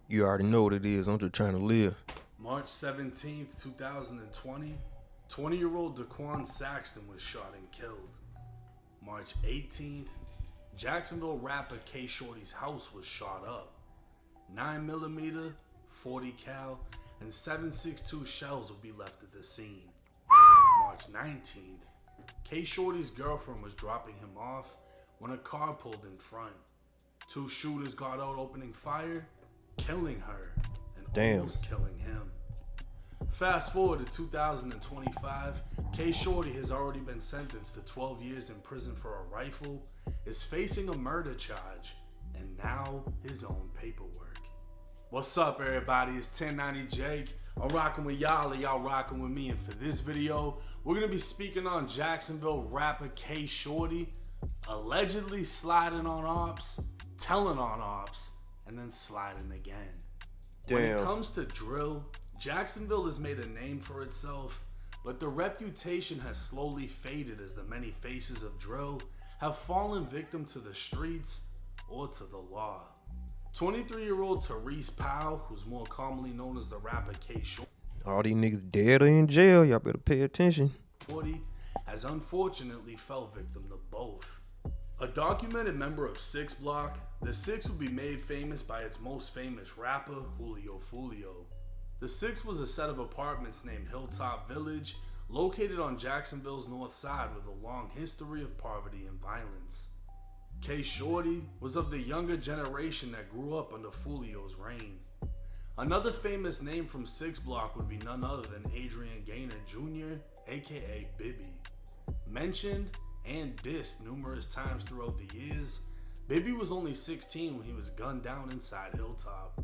You already know what it is. I'm just trying to live. March 17th, 2020, 20-year-old Daquan Saxton was shot and killed. March 18th, Jacksonville rapper Kshordy's house was shot up. 9mm, 40 cal, and 7.62 shells would be left at the scene. March 19th, Kshordy's girlfriend was dropping him off when a car pulled in front. Two shooters got out opening fire, killing her and almost killing him. Fast forward to 2025, Kshordy has already been sentenced to 12 years in prison for a rifle, is facing a murder charge, and now his own paperwork. What's up, everybody? It's 1090 Jake. I'm rocking with y'all, and y'all rocking with me. And for this video, we're gonna be speaking on Jacksonville rapper Kshordy allegedly sliding on ops, telling on ops, and then sliding again. When it comes to drill, Jacksonville has made a name for itself, but the reputation has slowly faded as the many faces of drill have fallen victim to the streets or to the law. 23-year-old Therese Powell, who's more commonly known as the rapper Kshordy, all these niggas dead or in jail. Y'all better pay attention. has unfortunately fell victim to both. A documented member of Six Block, the Six would be made famous by its most famous rapper, Julio Fulio. The Six was a set of apartments named Hilltop Village, located on Jacksonville's north side with a long history of poverty and violence. Kshordy was of the younger generation that grew up under Fulio's reign. Another famous name from Six Block would be none other than Adrian Gaynor Jr., aka Bibby. Mentioned and dissed numerous times throughout the years, Bibby was only 16 when he was gunned down inside Hilltop.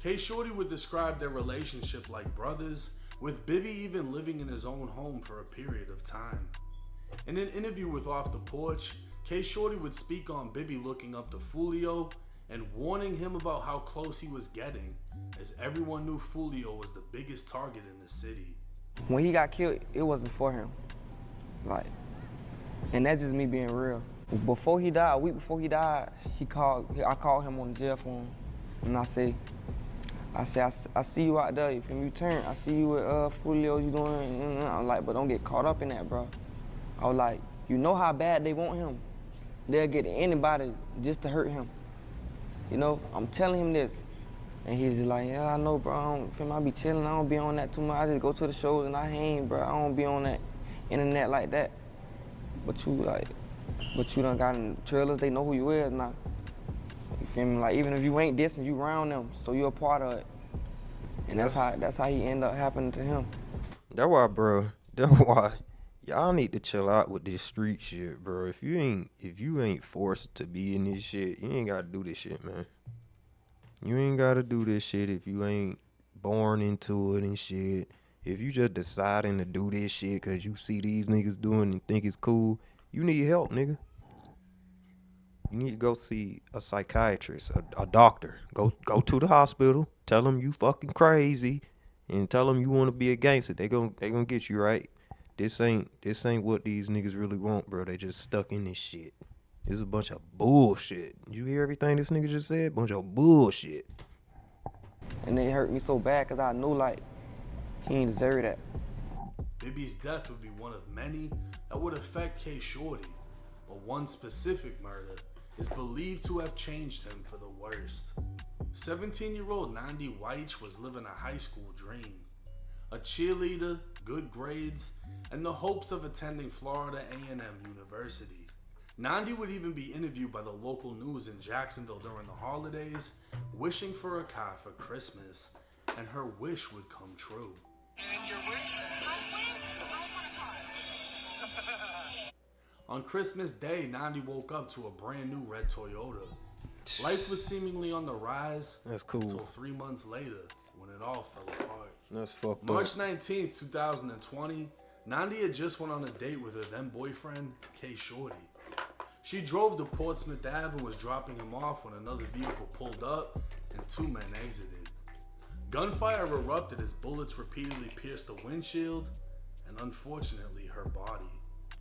Kshordy would describe their relationship like brothers, with Bibby even living in his own home for a period of time. In an interview with Off the Porch, Kshordy would speak on Bibby looking up to Fulio and warning him about how close he was getting, as everyone knew Fulio was the biggest target in the city. When he got killed, it wasn't for him. And that's just me being real. Before he died, a week before he died, I called him on the jail phone, and I say, I see you out there, if you turn, I see you with Fulio, you doing, I'm like, but don't get caught up in that, bro. I was like, you know how bad they want him. They'll get anybody just to hurt him. You know, I'm telling him this. And he's just like, yeah, I know, bro, I be chilling, I don't be on that too much. I just go to the shows and I hang, bro. I don't be on that internet like that. But you done got in trailers, they know who you is now. You feel me? Like, even if you ain't dissing, you around them, so you're a part of it. And that's how he ended up happening to him. That's why y'all need to chill out with this street shit, bro. If you ain't forced to be in this shit, you ain't gotta do this shit, man. You ain't gotta do this shit if you ain't born into it and shit. If you just deciding to do this shit cause you see these niggas doing and think it's cool, you need help, nigga. You need to go see a psychiatrist, a doctor. Go to the hospital, tell them you fucking crazy, and tell them you want to be a gangster. They gonna get you right. This ain't what these niggas really want, bro. They just stuck in this shit. This is a bunch of bullshit. You hear everything this nigga just said? Bunch of bullshit. And they hurt me so bad because I knew, like, he ain't deserve that. Bibby's death would be one of many that would affect Kshordy, but one specific murder is believed to have changed him for the worst. 17-year-old Nandi Weich was living a high school dream. A cheerleader, good grades, and the hopes of attending Florida A&M University. Nandi would even be interviewed by the local news in Jacksonville during the holidays, wishing for a car for Christmas, and her wish would come true. And your wish? My wish? I want a car. On Christmas Day, Nandi woke up to a brand new red Toyota. Life was seemingly on the rise. That's cool. Until 3 months later, when it all fell apart. That's fucked up. March 19th, 2020, Nandi had just went on a date with her then boyfriend, Kshordy. She drove to Portsmouth Ave and was dropping him off when another vehicle pulled up and two men exited. Gunfire erupted as bullets repeatedly pierced the windshield and unfortunately her body.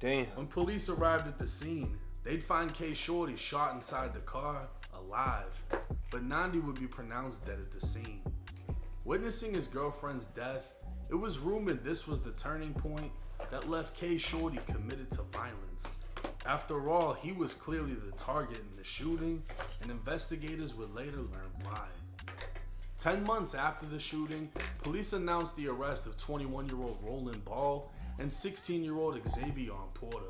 Damn. When police arrived at the scene, they'd find Kshordy shot inside the car, alive, but Nandi would be pronounced dead at the scene. Witnessing his girlfriend's death, it was rumored this was the turning point that left Kshordy committed to violence. After all, he was clearly the target in the shooting, and investigators would later learn why. 10 months after the shooting, police announced the arrest of 21-year-old Roland Ball and 16-year-old Xavier Porter.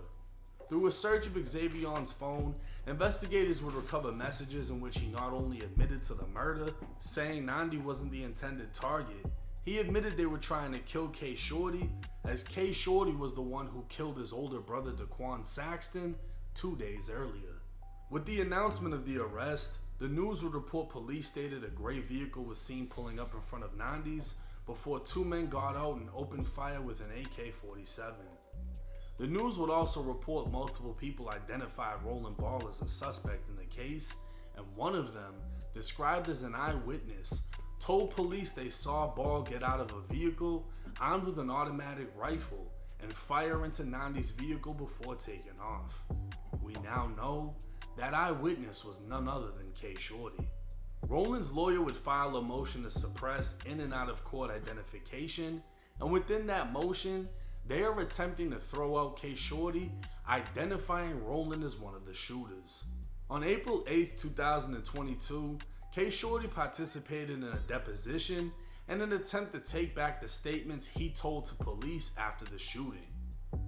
Through a search of Xavier's phone, investigators would recover messages in which he not only admitted to the murder, saying Nandi wasn't the intended target, he admitted they were trying to kill Kshordy, as Kshordy was the one who killed his older brother Daquan Saxton 2 days earlier. With the announcement of the arrest, the news would report police stated a gray vehicle was seen pulling up in front of Nandi's before 2 men got out and opened fire with an AK-47. The news would also report multiple people identified Roland Ball as a suspect in the case, and one of them, described as an eyewitness, told police they saw Ball get out of a vehicle armed with an automatic rifle and fire into Nandi's vehicle before taking off. We now know that eyewitness was none other than Kshordy. Roland's lawyer would file a motion to suppress in and out of court identification, and within that motion, they are attempting to throw out Kshordy, identifying Roland as one of the shooters. On April 8, 2022, Kshordy participated in a deposition and an attempt to take back the statements he told to police after the shooting.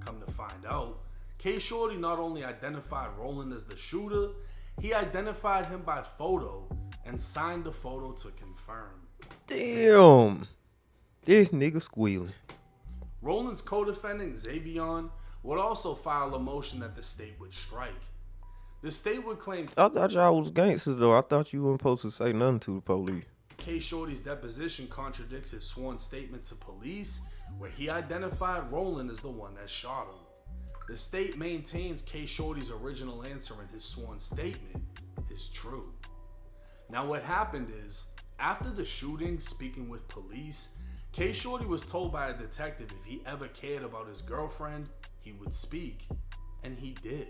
Come to find out, Kshordy not only identified Roland as the shooter, he identified him by photo and signed the photo to confirm. Damn. This nigga squealing. Roland's co-defendant, Xavier, would also file a motion that the state would strike. The state would claim I thought y'all was gangsters though. I thought you weren't supposed to say nothing to the police. Kshordy's deposition contradicts his sworn statement to police, where he identified Roland as the one that shot him. The state maintains Kshordy's original answer in his sworn statement is true. Now what happened is, after the shooting, speaking with police, Kshordy was told by a detective if he ever cared about his girlfriend, he would speak, and he did.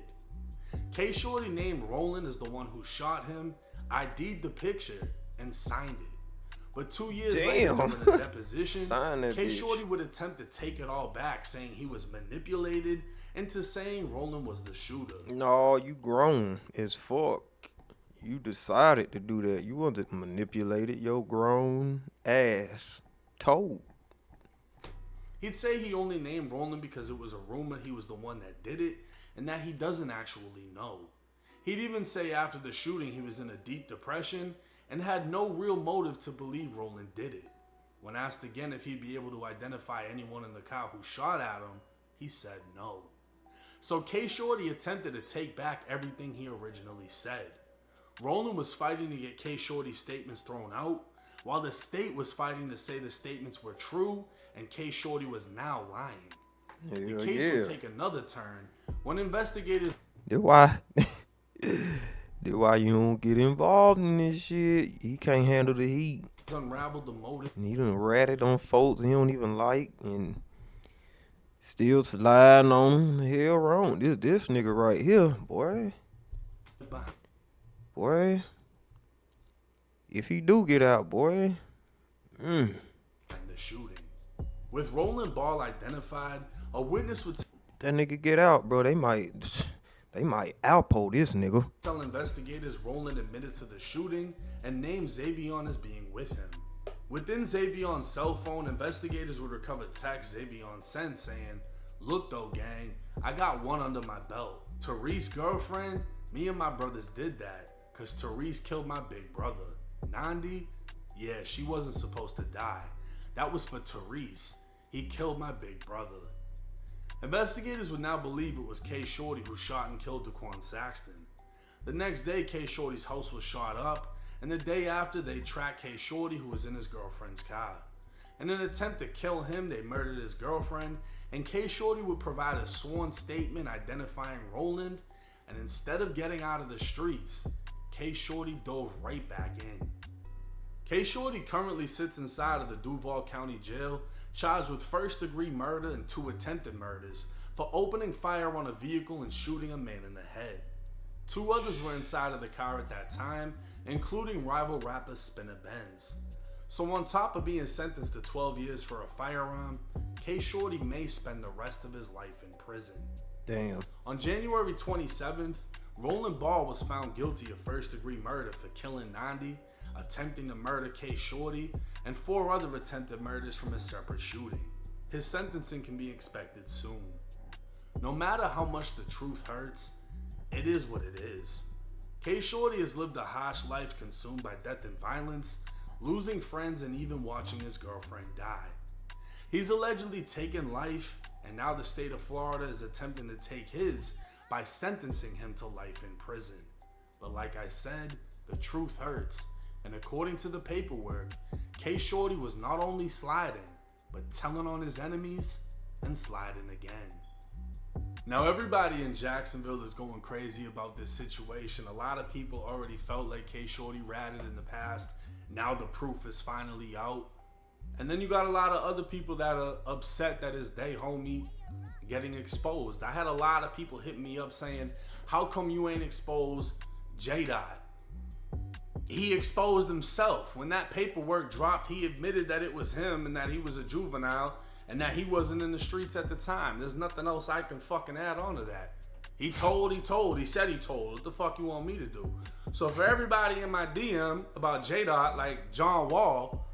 Kshordy named Roland as the one who shot him, ID'd the picture, and signed it. But 2 years later, during the deposition, Kshordy would attempt to take it all back, saying he was manipulated into saying Roland was the shooter. No, you grown as fuck. You decided to do that. You wasn't manipulated. Your grown ass told. He'd say he only named Roland because it was a rumor he was the one that did it, and that he doesn't actually know. He'd even say after the shooting he was in a deep depression and had no real motive to believe Roland did it. When asked again if he'd be able to identify anyone in the car who shot at him, he said no. So Kshordy attempted to take back everything he originally said. Roland was fighting to get Kshordy's statements thrown out, while the state was fighting to say the statements were true and Kshordy was now lying. The case would take another turn when investigators... That's why you don't get involved in this shit. He can't handle the heat. unraveled the motive. And he done ratted on folks he don't even like and still sliding on the hell wrong. This nigga right here, boy. Boy. If he do get out, boy. And the shooting. With Roland Ball identified, a witness would that nigga get out, bro. They might outpo this nigga. tell investigators Roland admitted to the shooting and named Xavier as being with him. Within Xavier's cell phone, investigators would recover text Xavier sent saying, "Look though, gang, I got one under my belt. Therese' girlfriend, me and my brothers did that because Therese killed my big brother. Nandi, yeah, she wasn't supposed to die. That was for Therese. He killed my big brother." Investigators would now believe it was Kshordy who shot and killed Daquan Saxton. The next day, Kshordy's house was shot up, and the day after, they tracked Kshordy, who was in his girlfriend's car. In an attempt to kill him, they murdered his girlfriend, and Kshordy would provide a sworn statement identifying Roland, and instead of getting out of the streets, Kshordy dove right back in. Kshordy currently sits inside of the Duval County Jail, charged with first-degree murder and 2 attempted murders for opening fire on a vehicle and shooting a man in the head. 2 others were inside of the car at that time, including rival rapper Spinner Benz. So on top of being sentenced to 12 years for a firearm, Kshordy may spend the rest of his life in prison. Damn. On January 27th, Roland Ball was found guilty of first-degree murder for killing Nandi, attempting to murder Kshordy, and 4 other attempted murders from a separate shooting. His sentencing can be expected soon. No matter how much the truth hurts, it is what it is. Kshordy has lived a harsh life consumed by death and violence, losing friends and even watching his girlfriend die. He's allegedly taken life, and now the state of Florida is attempting to take his by sentencing him to life in prison. But like I said, the truth hurts, and according to the paperwork, Kshordy was not only sliding, but telling on his enemies and sliding again. Now everybody in Jacksonville is going crazy about this situation. A lot of people already felt like Kshordy ratted in the past. Now the proof is finally out. And then you got a lot of other people that are upset that his day homie getting exposed. I had a lot of people hitting me up saying, how come you ain't exposed J-Dot? He exposed himself. When that paperwork dropped, he admitted that it was him and that he was a juvenile and that he wasn't in the streets at the time. There's nothing else I can fucking add on to that. He told. He said he told. What the fuck you want me to do? So for everybody in my DM about J-Dot, like John Wall,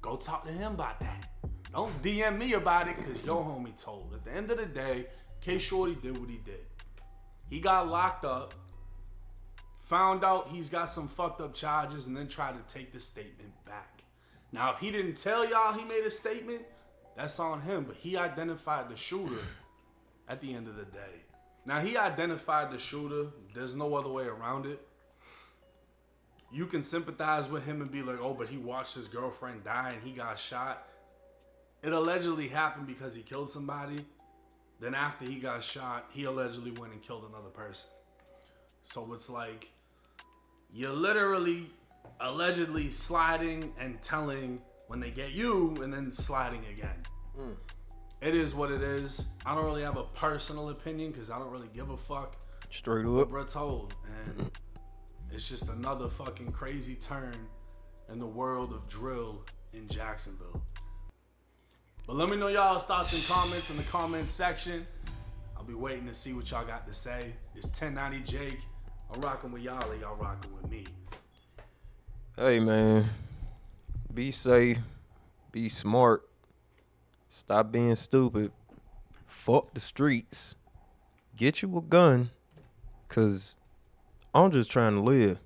go talk to him about that. Don't DM me about it because your homie told. At the end of the day, Kshordy did what he did. He got locked up, found out he's got some fucked up charges, and then tried to take the statement back. Now, if he didn't tell y'all he made a statement, that's on him. But he identified the shooter at the end of the day. Now, he identified the shooter. There's no other way around it. You can sympathize with him and be like, oh, but he watched his girlfriend die and he got shot. It allegedly happened because he killed somebody. Then after he got shot, he allegedly went and killed another person. So it's like, you're literally allegedly sliding and telling when they get you and then sliding again. It is what it is. I don't really have a personal opinion because I don't really give a fuck. Straight But up. bruh told, and it's just another fucking crazy turn in the world of drill in Jacksonville. But let me know y'all's thoughts and comments in the comments section. I'll be waiting to see what y'all got to say. It's 1090 Jake. I'm rocking with y'all and y'all rocking with me. Hey, man. Be safe. Be smart. Stop being stupid. Fuck the streets. Get you a gun. Because I'm just trying to live.